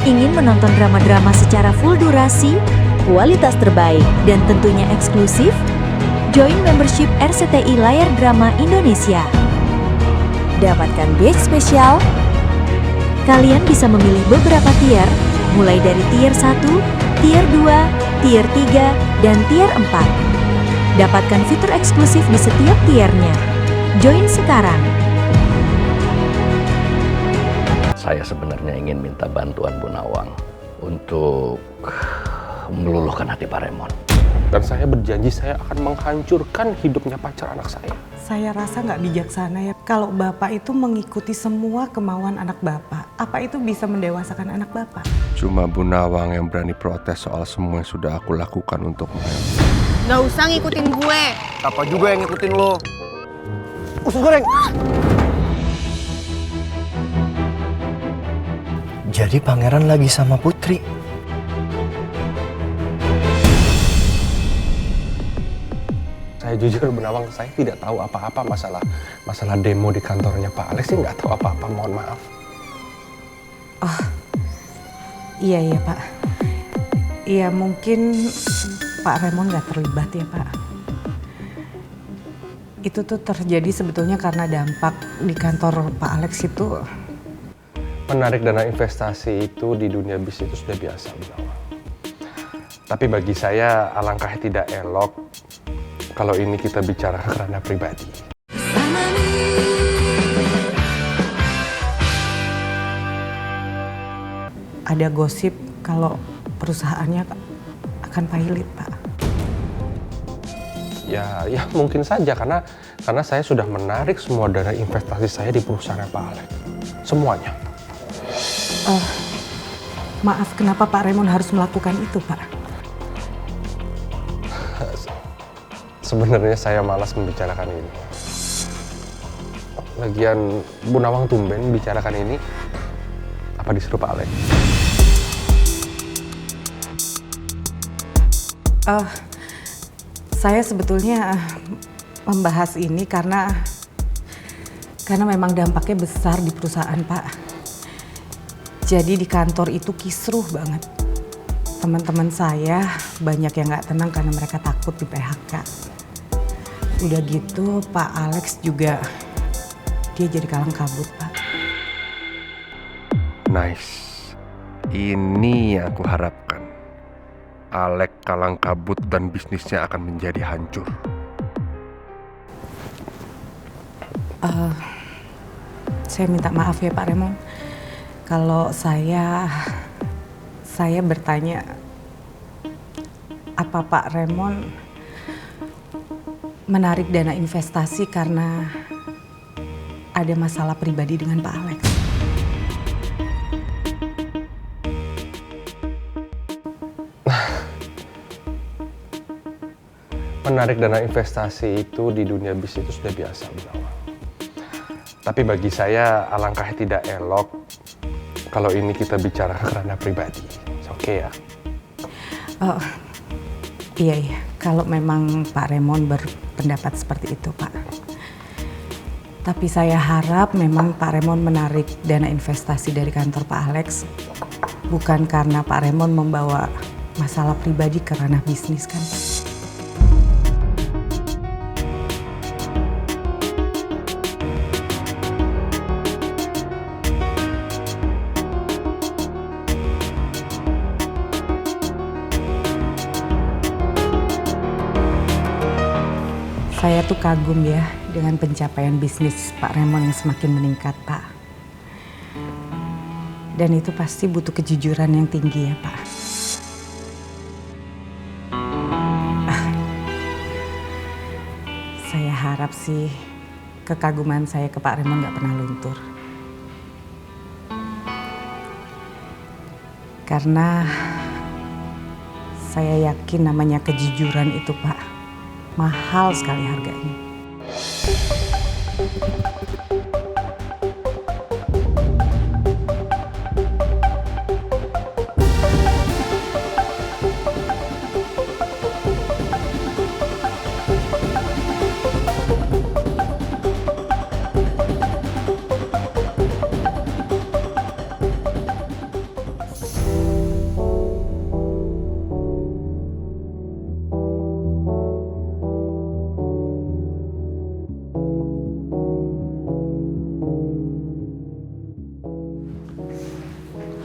Ingin menonton drama-drama secara full durasi, kualitas terbaik, dan tentunya eksklusif? Join membership RCTI Layar Drama Indonesia. Dapatkan batch spesial. Kalian bisa memilih beberapa tier, mulai dari tier 1, tier 2, tier 3, dan tier 4. Dapatkan fitur eksklusif di setiap tiernya. Join sekarang. Saya sebenarnya ingin minta bantuan Bu Nawang untuk meluluhkan hati Pak Remon. Dan saya berjanji saya akan menghancurkan hidupnya pacar anak saya. Saya rasa nggak bijaksana ya kalau Bapak itu mengikuti semua kemauan anak Bapak. Apa itu bisa mendewasakan anak Bapak? Cuma Bu Nawang yang berani protes soal semua yang sudah aku lakukan untukmu. Gak usah ngikutin gue. Apa juga yang ngikutin lo? Usus goreng! Jadi pangeran lagi sama Putri. Saya jujur Bu Nawang, saya tidak tahu apa-apa masalah demo di kantornya Pak Alex. Saya nggak tahu apa-apa, mohon maaf. Oh, iya Pak. Iya mungkin Pak Remon nggak terlibat ya Pak. Itu tuh terjadi sebetulnya karena dampak di kantor Pak Alex itu. Menarik dana investasi itu di dunia bisnis itu sudah biasa, Bu Nawang. Tapi bagi saya alangkah tidak elok kalau ini kita bicara ke ranah pribadi. Ada gosip kalau perusahaannya akan pilot, Pak. Ya mungkin saja karena saya sudah menarik semua dana investasi saya di perusahaan Pak Alex. Semuanya. Maaf, kenapa Pak Remon harus melakukan itu, Pak? Sebenarnya saya malas membicarakan ini. Lagian Bu Nawang tumben bicarakan ini. Apa disuruh Pak Alex? Saya sebetulnya membahas ini karena memang dampaknya besar di perusahaan, Pak. Jadi di kantor itu kisruh banget. Teman-teman saya banyak yang nggak tenang karena mereka takut di PHK. Udah gitu Pak Alex juga, dia jadi kalang kabut, Pak. Nice. Ini yang aku harapkan. Alex kalang kabut dan bisnisnya akan menjadi hancur. Saya minta maaf ya Pak Remon. Kalau saya bertanya, apa Pak Remon menarik dana investasi karena ada masalah pribadi dengan Pak Alex? Menarik dana investasi itu di dunia bisnis itu sudah biasa, Bu Nawang. Tapi bagi saya alangkah tidak elok kalau ini kita bicara ke ranah pribadi. Oke ya? Iya. Kalau memang Pak Remon berpendapat seperti itu, Pak. Tapi saya harap memang Pak Remon menarik dana investasi dari kantor Pak Alex bukan karena Pak Remon membawa masalah pribadi ke ranah bisnis, kan, Pak? Saya tuh kagum ya dengan pencapaian bisnis Pak Remon yang semakin meningkat, Pak. Dan itu pasti butuh kejujuran yang tinggi ya, Pak. Saya harap sih kekaguman saya ke Pak Remon gak pernah luntur. Karena saya yakin namanya kejujuran itu, Pak, mahal sekali harganya.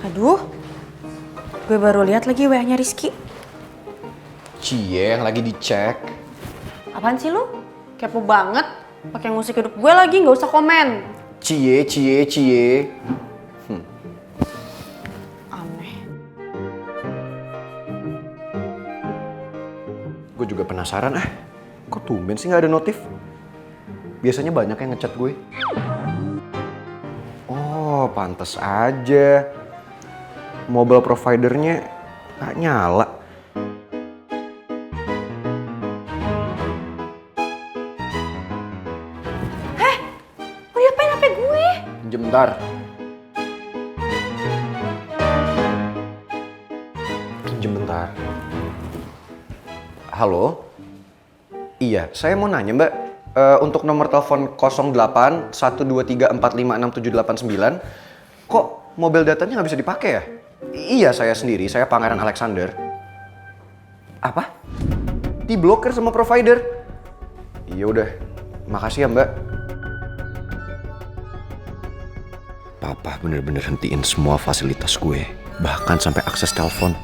Aduh, gue baru lihat lagi WA-nya Rizky. Cie yang lagi dicek. Apaan sih lu? Kepo banget. Pakai musik hidup gue lagi, nggak usah komen. Cie. Aneh. Gue juga penasaran kok tumben sih nggak ada notif? Biasanya banyak yang ngechat gue. Oh, pantas aja. Mobile providernya nggak nyala. Lu apain HP gue? Pinjem bentar. Pinjem bentar. Halo? Iya, saya mau nanya Mbak. Untuk nomor telepon 08 123 45 6789, kok mobil datanya nggak bisa dipakai ya? Iya, saya sendiri. Saya Pangeran Alexander. Apa? Diblokir sama provider? Iya udah. Makasih ya Mbak. Papa bener-bener hentiin semua fasilitas gue, bahkan sampai akses telepon.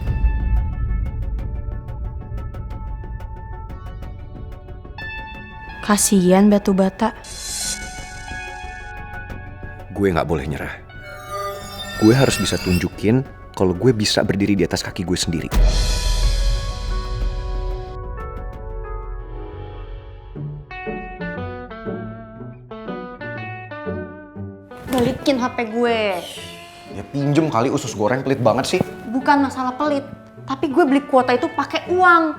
Kasian batu bata. Gue nggak boleh nyerah. Gue harus bisa tunjukin kalau gue bisa berdiri di atas kaki gue sendiri. Balikin HP gue. Ya pinjem kali, usus goreng pelit banget sih. Bukan masalah pelit, tapi gue beli kuota itu pakai uang.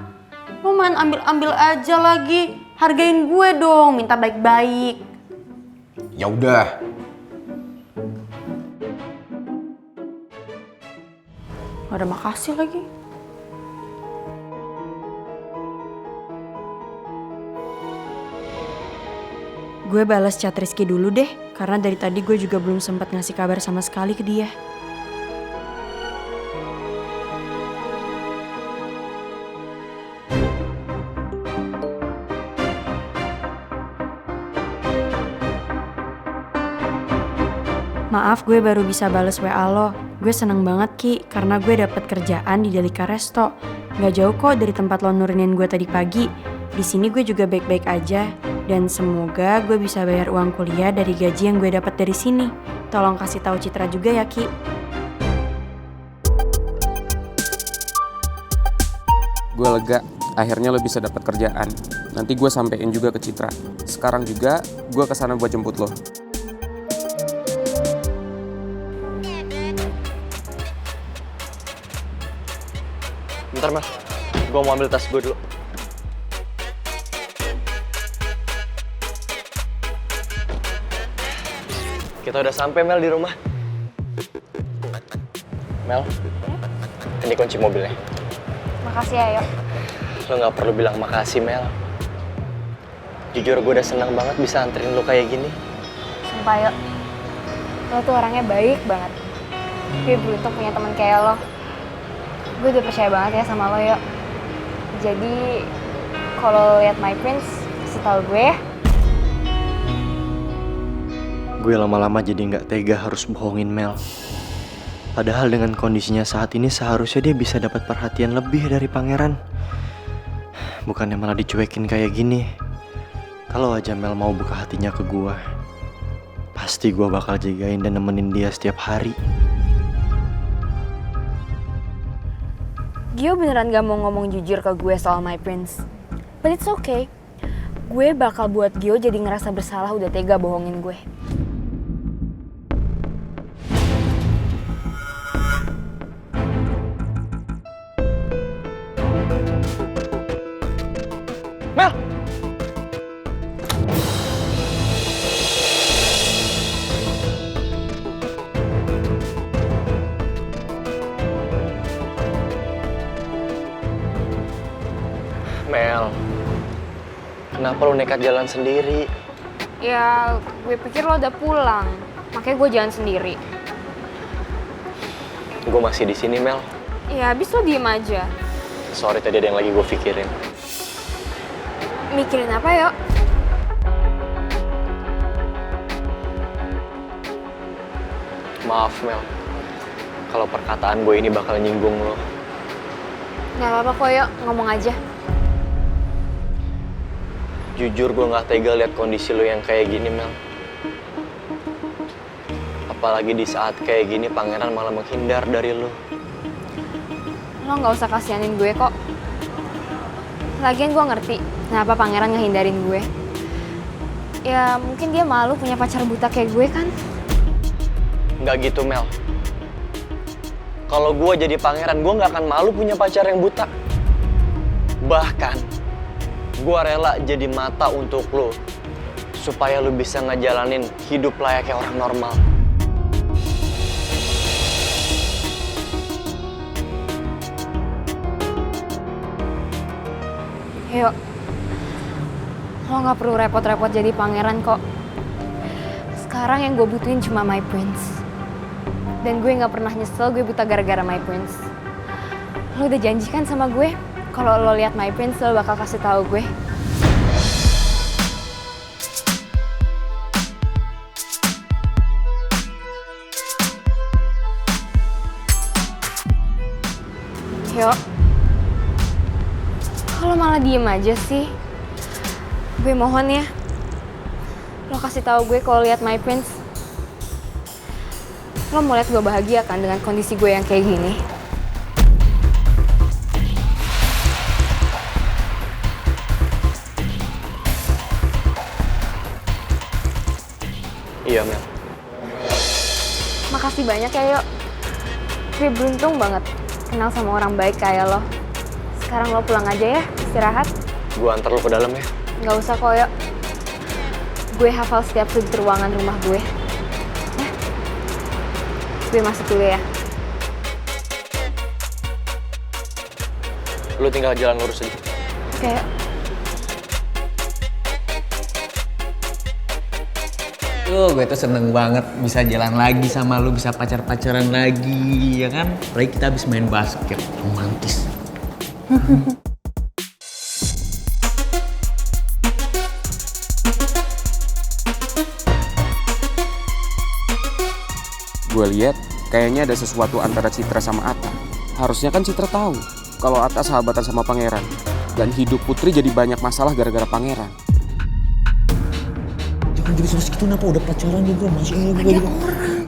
Lo main ambil-ambil aja lagi. Hargain gue dong, minta baik-baik. Ya udah. Gak ada makasih lagi. Gue balas chat Rizky dulu deh, karena dari tadi gue juga belum sempat ngasih kabar sama sekali ke dia. Maaf gue baru bisa bales WA lo. Gue seneng banget Ki, karena gue dapet kerjaan di Delika Resto. Gak jauh kok dari tempat lo nurunin gue tadi pagi. Di sini gue juga baik-baik aja. Dan semoga gue bisa bayar uang kuliah dari gaji yang gue dapat dari sini. Tolong kasih tahu Citra juga ya Ki. Gue lega, akhirnya lo bisa dapat kerjaan. Nanti gue sampein juga ke Citra. Sekarang juga gue kesana buat jemput lo. Bentar Mel, gue mau ambil tas gue dulu. Kita udah sampai Mel di rumah. Mel, ini kunci mobilnya. Makasih ya, Yo. Lo gak perlu bilang makasih Mel. Jujur gue udah senang banget bisa anterin lo kayak gini. Sumpah, Yo. Lo tuh orangnya baik banget. Gue beruntung punya teman kayak lo. Gue udah percaya banget ya sama lo, Yo. Jadi, kalau lihat My Prince, kasih tau gue ya. Gue lama-lama jadi gak tega harus bohongin Mel. Padahal dengan kondisinya saat ini seharusnya dia bisa dapat perhatian lebih dari pangeran. Bukannya malah dicuekin kayak gini. Kalau aja Mel mau buka hatinya ke gue, pasti gue bakal jagain dan nemenin dia setiap hari. Gio beneran gak mau ngomong jujur ke gue soal My Prince. But it's okay. Gue bakal buat Gio jadi ngerasa bersalah udah tega bohongin gue. Mel! Mel, kenapa lo nekat jalan sendiri? Ya, gue pikir lo udah pulang. Makanya gue jalan sendiri. Gue masih di sini, Mel. Ya, abis lo diem aja. Sorry, tadi ada yang lagi gue pikirin. Mikirin apa, Yo? Maaf, Mel. kalau perkataan gue ini bakal nyinggung lo. Nggak apa-apa kok, yuk ngomong aja. Jujur gue nggak tega lihat kondisi lo yang kayak gini, Mel. Apalagi di saat kayak gini pangeran malah menghindar dari lo. Lo nggak usah kasihanin gue kok. Lagian gue ngerti kenapa pangeran ngehindarin gue. Ya mungkin dia malu punya pacar buta kayak gue kan. Nggak gitu, Mel. Kalau gue jadi pangeran, gue nggak akan malu punya pacar yang buta. Bahkan, gue rela jadi mata untuk lo, supaya lo bisa ngejalanin hidup layaknya orang normal. Yuk, lo nggak perlu repot-repot jadi pangeran kok. Sekarang yang gue butuhin cuma my prince. Dan gue nggak pernah nyesel gue buta gara-gara my prince. Lo udah janjikan sama gue, kalau lo lihat my prince lo bakal kasih tahu gue. Yuk, kalau malah diem aja sih. Gue mohon ya, lo kasih tahu gue kalau lihat my prince. Lo mau lihat gue bahagia kan dengan kondisi gue yang kayak gini? Iya, Mel. Makasih banyak ya, Yuk. Gue beruntung banget kenal sama orang baik kayak lo. Sekarang lo pulang aja ya, istirahat. Gue antar lo ke dalam ya. Nggak usah kok, Yuk. Gue hafal setiap sudut ruangan rumah gue. Ya. Gue masuk dulu ya. Lo tinggal jalan lurus aja. Oke, Yuk. Gue tuh seneng banget bisa jalan lagi sama lu, bisa pacar-pacaran lagi, ya kan? Apalagi kita habis main basket, romantis. Gue lihat kayaknya ada sesuatu antara Citra sama Atta. Harusnya kan Citra tahu kalau Atta sahabatan sama pangeran. Dan hidup Putri jadi banyak masalah gara-gara pangeran. Jangan jadi serius gitu, kenapa udah pacaran juga masih banyak orang.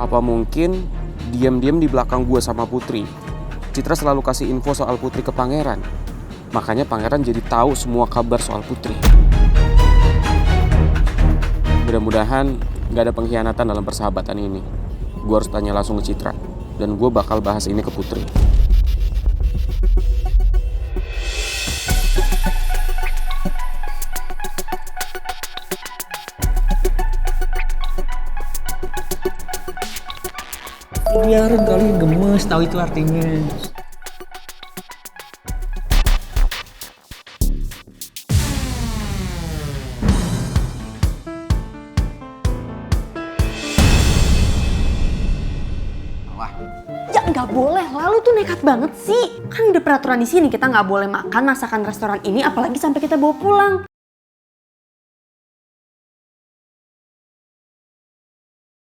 Apa mungkin diam-diam di belakang gue sama Putri, Citra selalu kasih info soal Putri ke pangeran. Makanya pangeran jadi tahu semua kabar soal Putri. Mudah-mudahan gak ada pengkhianatan dalam persahabatan ini. Gue harus tanya langsung ke Citra. Dan gue bakal bahas ini ke Putri. Biarin kali gemes, tahu itu artinya. Ya nggak boleh lah, lu tuh nekat banget sih. Kan udah peraturan di sini kita nggak boleh makan masakan restoran ini, apalagi sampai kita bawa pulang.